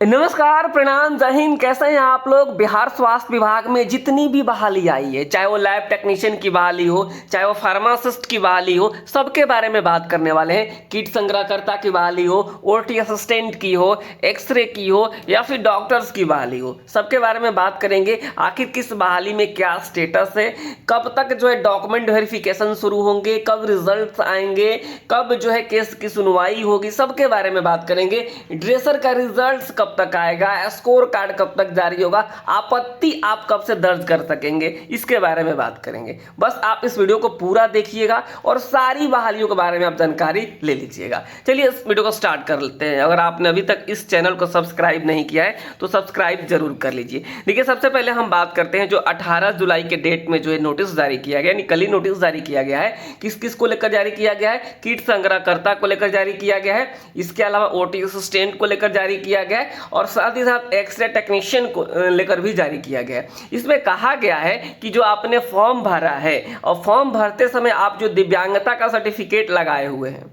नमस्कार, प्रणाम, जय हिंद। कैसे हैं आप लोग। बिहार स्वास्थ्य विभाग में जितनी भी बहाली आई है, चाहे वो लैब टेक्नीशियन की बहाली हो, चाहे वो फार्मासिस्ट की बहाली हो, सबके बारे में बात करने वाले हैं। किट संग्रहकर्ता की बहाली हो, ओटी असिस्टेंट की हो, एक्सरे की हो, या फिर डॉक्टर्स की बहाली हो, सबके बारे में बात करेंगे। आखिर किस बहाली में क्या स्टेटस है, कब तक जो है डॉक्यूमेंट वेरिफिकेशन शुरू होंगे, कब रिजल्ट आएंगे, कब जो है केस की सुनवाई होगी, सबके बारे में बात करेंगे। ड्रेसर का रिजल्ट कब तक आएगा, स्कोर कार्ड कब तक जारी होगा, आपत्ति आप कब से दर्ज कर सकेंगे, इसके बारे में बात करेंगे। बस आप इस वीडियो को पूरा देखिएगा और सारी बहालियों के बारे में आप जानकारी ले लीजिएगा। चलिए इस वीडियो को स्टार्ट कर लेते हैं। अगर आपने अभी तक इस चैनल को सब्सक्राइब नहीं किया है तो सब्सक्राइब जरूर कर लीजिए। देखिए, सबसे पहले हम बात करते हैं जो 18 जुलाई के डेट में जो है नोटिस जारी किया गया, यानी कल ही नोटिस जारी किया गया है। किस किस को लेकर जारी किया गया है? किट संग्रहकर्ता को लेकर जारी किया गया है, इसके अलावा ओटी असिस्टेंट को लेकर जारी किया गया है, और साथ ही साथ एक्सरे टेक्नीशियन को लेकर भी जारी किया गया है। इसमें कहा गया है कि जो आपने फॉर्म भरा है और फॉर्म भरते समय आप जो दिव्यांगता का सर्टिफिकेट लगाए हुए हैं,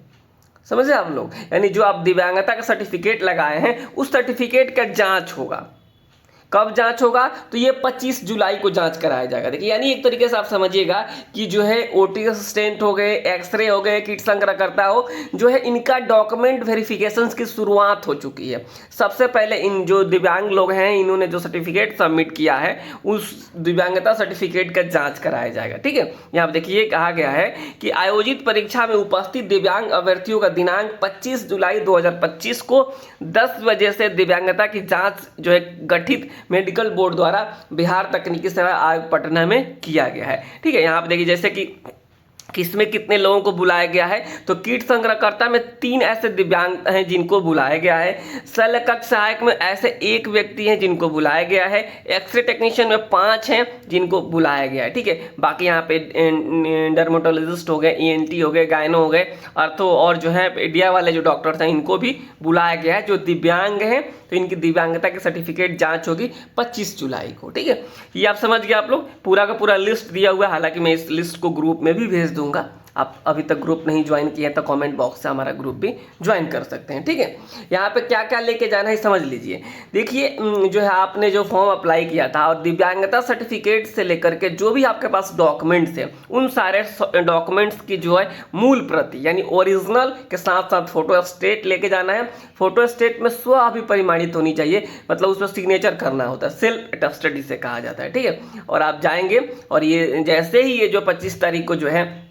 समझे आप लोग, यानी जो आप दिव्यांगता का सर्टिफिकेट लगाए हैं उस सर्टिफिकेट का जांच होगा। कब जांच होगा? तो ये 25 जुलाई को जांच कराया जाएगा। देखिए, यानी एक तरीके से आप समझिएगा कि जो है ओटी असिस्टेंट हो गए, एक्सरे हो गए, किट संग्रहकर्ता हो, जो है इनका डॉक्यूमेंट वेरिफिकेशन की शुरुआत हो चुकी है। सबसे पहले इन जो दिव्यांग लोग हैं, इन्होंने जो सर्टिफिकेट सबमिट किया है उस दिव्यांगता सर्टिफिकेट का जांच कराया जाएगा। ठीक है, यहाँ पर देखिए कहा गया है कि आयोजित परीक्षा में उपस्थित दिव्यांग अभ्यर्थियों का दिनांक 25 जुलाई 2025 को 10 बजे से दिव्यांगता की जांच जो है गठित मेडिकल बोर्ड द्वारा बिहार तकनीकी सेवा आयोग पटना में किया गया है। ठीक है, यहाँ पे देखिए जैसे कि किसमें कितने लोगों को बुलाया गया है, तो किट संग्रहकर्ता में 3 ऐसे दिव्यांग हैं जिनको बुलाया गया है। शल्यकक्ष सहायक में ऐसे 1 व्यक्ति हैं जिनको बुलाया गया है। एक्सरे टेक्नीशियन में 5 हैं जिनको बुलाया गया है। ठीक है, बाकी यहाँ पे डर्मेटोलॉजिस्ट हो गए, ईएनटी हो गए, गायनो हो गए, अर्थो और जो है इंडिया वाले जो डॉक्टर्स हैं इनको भी बुलाया गया है। जो दिव्यांग हैं तो इनकी दिव्यांगता की सर्टिफिकेट जांच होगी 25 जुलाई को। ठीक है, ये आप समझ गए। आप लोग पूरा का पूरा लिस्ट दिया हुआ है, हालांकि मैं इस लिस्ट को ग्रुप में भी भेज दूंगा। आप अभी तक ग्रुप नहीं ज्वाइन किया है तो कमेंट बॉक्स से हमारा ग्रुप भी ज्वाइन कर सकते हैं। ठीक है, यहाँ पे क्या क्या लेके जाना है समझ लीजिए। देखिए, जो है आपने जो फॉर्म अप्लाई किया था और दिव्यांगता सर्टिफिकेट से लेकर के जो भी आपके पास डॉक्यूमेंट्स हैं, उन सारे डॉक्यूमेंट्स की जो है मूल प्रति यानी ओरिजिनल के साथ साथ फोटो स्टेट लेके जाना है। फोटो स्टेट में स्व अभिप्रमाणित होनी चाहिए, मतलब उसमें सिग्नेचर करना होता है, सेल्फ अटेस्टेड इसे कहा जाता है। ठीक है, और आप जाएंगे और ये जैसे ही ये जो 25 तारीख को जो है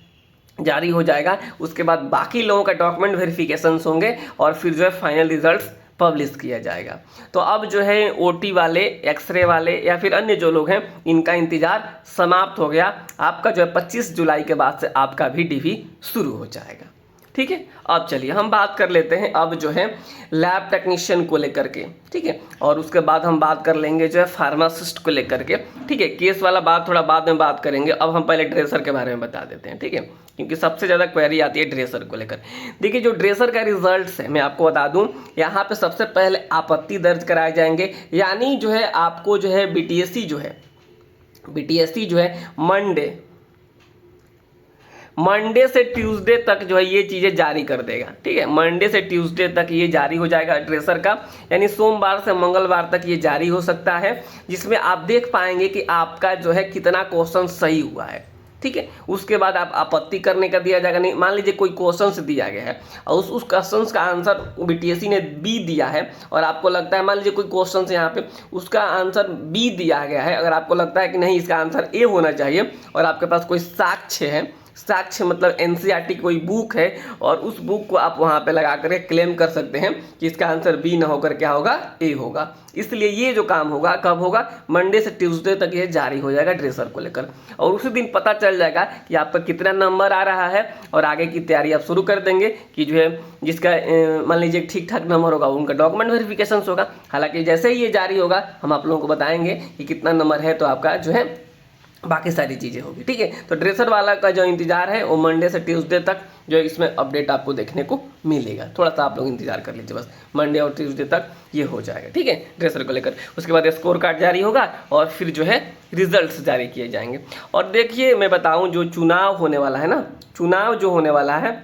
जारी हो जाएगा, उसके बाद बाकी लोगों का डॉक्यूमेंट वेरिफिकेशन होंगे और फिर जो है फाइनल रिजल्ट्स पब्लिश किया जाएगा। तो अब जो है ओटी वाले, एक्सरे वाले या फिर अन्य जो लोग हैं, इनका इंतजार समाप्त हो गया। आपका जो है 25 जुलाई के बाद से आपका भी डीवी शुरू हो जाएगा। ठीक है, अब चलिए हम बात कर लेते हैं अब जो है लैब टेक्नीशियन को लेकर के। ठीक है, और उसके बाद हम बात कर लेंगे जो है फार्मासिस्ट को लेकर के। ठीक है, केस वाला बात थोड़ा बाद में बात करेंगे। अब हम पहले ड्रेसर के बारे में बता देते हैं। ठीक है, क्योंकि सबसे ज़्यादा क्वेरी आती है ड्रेसर को लेकर। देखिए, जो ड्रेसर का रिजल्ट है मैं आपको बता दूं, यहाँ पे सबसे पहले आपत्ति दर्ज कराए जाएंगे। यानी जो है आपको जो है बीटीएससी जो है मंडे से ट्यूसडे तक जो है ये चीज़ें जारी कर देगा। ठीक है, मंडे से ट्यूसडे तक ये जारी हो जाएगा ड्रेसर का, यानी सोमवार से मंगलवार तक ये जारी हो सकता है, जिसमें आप देख पाएंगे कि आपका जो है कितना क्वेश्चन सही हुआ है। ठीक है, उसके बाद आप आपत्ति करने का दिया जाएगा। नहीं, मान लीजिए कोई क्वेश्चन दिया गया है और उस क्वेश्चन का आंसर बीटीएससी ने बी दिया है और आपको लगता है, मान लीजिए कोई क्वेश्चन यहाँ पे उसका आंसर बी दिया गया है, अगर आपको लगता है कि नहीं इसका आंसर ए होना चाहिए और आपके पास कोई साक्ष्य है, साक्ष्य मतलब एनसीईआरटी कोई बुक है, और उस बुक को आप वहाँ पे लगा कर क्लेम कर सकते हैं कि इसका आंसर बी ना होकर क्या होगा, ए होगा। इसलिए ये जो काम होगा कब होगा, मंडे से ट्यूसडे तक ये जारी हो जाएगा ड्रेसर को लेकर, और उसी दिन पता चल जाएगा कि आपका कितना नंबर आ रहा है और आगे की तैयारी आप शुरू कर देंगे। कि जो है जिसका मान लीजिए ठीक ठाक नंबर होगा उनका डॉक्यूमेंट वेरिफिकेशन होगा। हालांकि जैसे ही ये जारी होगा हम आप लोगों को बताएंगे कि कितना नंबर है, तो आपका जो है बाकी सारी चीज़ें होगी। ठीक है, तो ड्रेसर वाला का जो इंतजार है वो मंडे से ट्यूसडे तक जो है इसमें अपडेट आपको देखने को मिलेगा। थोड़ा सा आप लोग इंतजार कर लीजिए, बस मंडे और ट्यूसडे तक ये हो जाएगा। ठीक है, ड्रेसर को लेकर उसके बाद स्कोर कार्ड जारी होगा और फिर जो है रिजल्ट्स जारी किए जाएंगे। और देखिए, मैं बताऊं जो चुनाव होने वाला है ना, चुनाव जो होने वाला है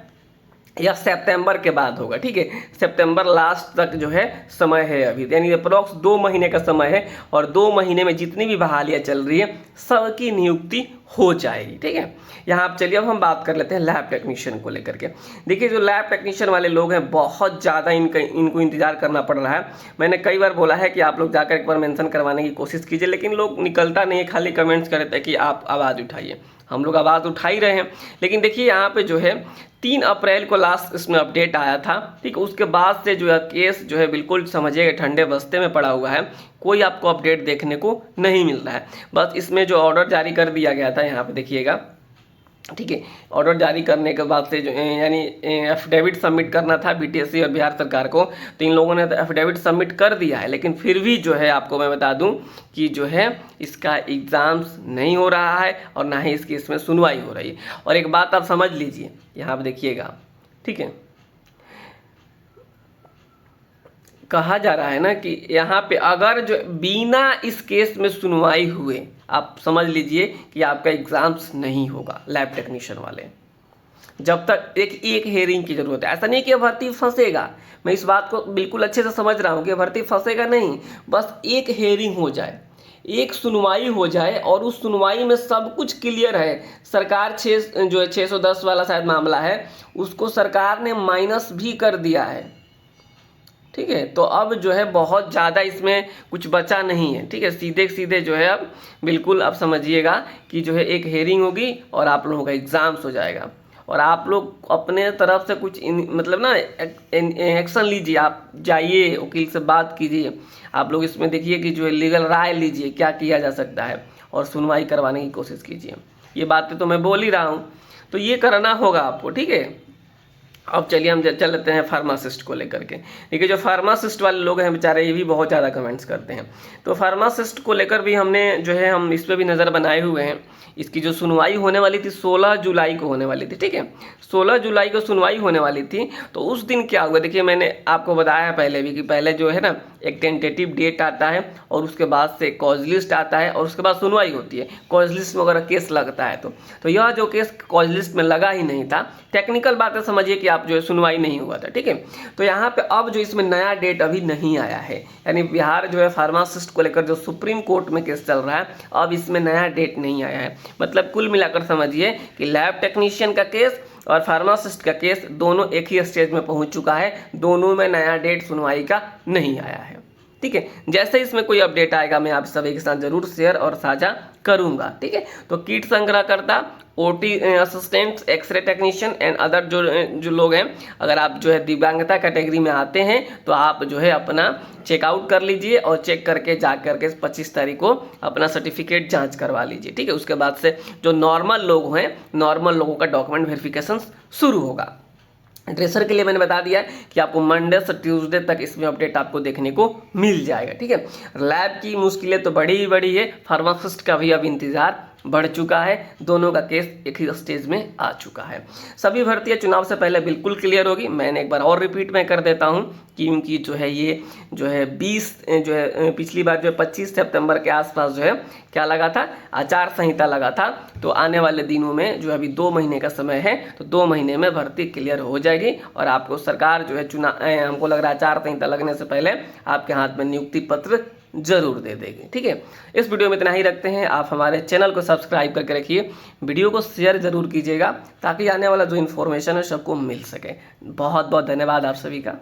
या सितंबर के बाद होगा, ठीक है। सितंबर लास्ट तक जो है समय है अभी, यानी अप्रॉक्स 2 महीने का समय है, और 2 महीने में जितनी भी बहालियाँ चल रही है सबकी नियुक्ति हो जाएगी, ठीक है। यहाँ आप चलिए अब हम बात कर लेते हैं लैब टेक्नीशियन को लेकर के। देखिए जो लैब टेक्नीशियन वाले लोग हैं बहुत ज़्यादा इनको इंतजार करना पड़ रहा है। मैंने कई बार बोला है कि आप लोग जाकर एक बार मेंशन करवाने की कोशिश कीजिए, लेकिन लोग निकलता नहीं है, खाली कमेंट्स करते हैं कि आप आवाज़ उठाइए। हम लोग आवाज़ उठा ही रहे हैं, लेकिन देखिए यहाँ पे जो है 3 अप्रैल को लास्ट इसमें अपडेट आया था, ठीक है। उसके बाद से जो है केस जो है बिल्कुल समझिएगा ठंडे बस्ते में पड़ा हुआ है, कोई आपको अपडेट देखने को नहीं मिल रहा है। बस इसमें जो ऑर्डर जारी कर दिया गया था यहाँ पे देखिएगा, ठीक है। ऑर्डर जारी करने के बाद से जो यानी एफिडेविट सबमिट करना था बीटीएससी और बिहार सरकार को, तो इन लोगों ने तो एफिडेविट सबमिट कर दिया है, लेकिन फिर भी जो है आपको मैं बता दूं कि जो है इसका एग्ज़ाम्स नहीं हो रहा है और ना ही इसकी इसमें सुनवाई हो रही है। और एक बात आप समझ लीजिए, यहाँ पर देखिएगा, ठीक है, कहा जा रहा है ना कि यहाँ पे अगर जो बिना इस केस में सुनवाई हुए, आप समझ लीजिए कि आपका एग्ज़ाम्स नहीं होगा लैब टेक्नीशियन वाले, जब तक एक हेयरिंग की ज़रूरत है। ऐसा नहीं कि भर्ती फंसेगा, मैं इस बात को बिल्कुल अच्छे से समझ रहा हूँ कि भर्ती फंसेगा नहीं, बस एक हेयरिंग हो जाए, एक सुनवाई हो जाए, और उस सुनवाई में सब कुछ क्लियर है। सरकार 610 वाला शायद मामला है, उसको सरकार ने माइनस भी कर दिया है, ठीक है। तो अब जो है बहुत ज़्यादा इसमें कुछ बचा नहीं है, ठीक है। सीधे सीधे जो है अब बिल्कुल आप समझिएगा कि जो है एक हेयरिंग होगी और आप लोगों का एग्ज़ाम्स हो जाएगा, और आप लोग अपने तरफ से कुछ मतलब ना एक्शन लीजिए, आप जाइए वकील से बात कीजिए, आप लोग इसमें देखिए कि जो है लीगल राय लीजिए क्या किया जा सकता है, और सुनवाई करवाने की कोशिश कीजिए। ये बातें तो मैं बोल ही रहा हूँ, तो ये करना होगा आपको, ठीक है। अब चलिए हम चल लेते हैं फार्मासिस्ट को लेकर के। देखिए जो फार्मासिस्ट वाले लोग हैं बेचारे, ये भी बहुत ज़्यादा कमेंट्स करते हैं, तो फार्मासिस्ट को लेकर भी हमने जो है हम इस पर भी नज़र बनाए हुए हैं। इसकी जो सुनवाई होने वाली थी 16 जुलाई को होने वाली थी, ठीक है। 16 जुलाई को सुनवाई होने वाली थी, तो उस दिन क्या हुआ देखिए, मैंने आपको बताया पहले भी कि पहले जो है ना एक टेंटेटिव डेट आता है, और उसके बाद से कॉज लिस्ट आता है, और उसके बाद सुनवाई होती है। कॉज लिस्ट में अगर केस लगता है तो यह जो केस कॉज लिस्ट में लगा ही नहीं था, टेक्निकल बातें समझिए कि आप जो है सुनवाई नहीं हुआ था, ठीक है। तो यहाँ पे अब जो इसमें नया डेट अभी नहीं आया है, यानी बिहार जो है फार्मासिस्ट को लेकर जो सुप्रीम कोर्ट में केस चल रहा है, अब इसमें नया डेट नहीं आया है। मतलब कुल मिलाकर समझिए कि लैब टेक्नीशियन का केस और फार्मासिस्ट का केस दोनों एक ही स्टेज में पहुंच चुका है, दोनों में नया डेट सुनवाई का नहीं आया है, ठीक है। जैसे इसमें कोई अपडेट आएगा मैं आप सभी के साथ जरूर शेयर और साझा करूंगा, ठीक है। तो किट संग्रहकर्ता, OT assistant, X ray technician and other जो लोग हैं, अगर आप जो है दिव्यांगता कैटेगरी में आते हैं तो आप जो है अपना चेकआउट कर लीजिए, और चेक करके जा करके 25 तारीख को अपना सर्टिफिकेट जांच करवा लीजिए, ठीक है। उसके बाद से जो नॉर्मल लोग हैं, नॉर्मल लोगों का डॉक्यूमेंट वेरिफिकेशन शुरू होगा। ड्रेसर के लिए मैंने बता दिया कि आपको मंडे से ट्यूसडे तक इसमें अपडेट आपको देखने को मिल जाएगा, ठीक है। लैब की मुश्किलें तो बड़ी ही बड़ी है, फार्मासिस्ट का भी अब इंतजार बढ़ चुका है, दोनों का केस एक ही स्टेज में आ चुका है। सभी भर्तियां चुनाव से पहले बिल्कुल क्लियर होगी। मैंने एक बार और रिपीट में कर देता हूं क्योंकि जो है ये जो है 20 जो है पिछली बार जो है 25 सितंबर के आसपास जो है क्या लगा था, आचार संहिता लगा था। तो आने वाले दिनों में जो अभी 2 महीने का समय है, तो 2 महीने में भर्ती क्लियर हो जाएगी, और आपको सरकार जो है हमको लग रहा है आचार संहिता लगने से पहले आपके हाथ में नियुक्ति पत्र जरूर दे देगी, ठीक है। इस वीडियो में इतना ही रखते हैं। आप हमारे चैनल को सब्सक्राइब करके रखिए, वीडियो को शेयर जरूर कीजिएगा ताकि आने वाला जो इन्फॉर्मेशन है सबको मिल सके। बहुत बहुत धन्यवाद आप सभी का।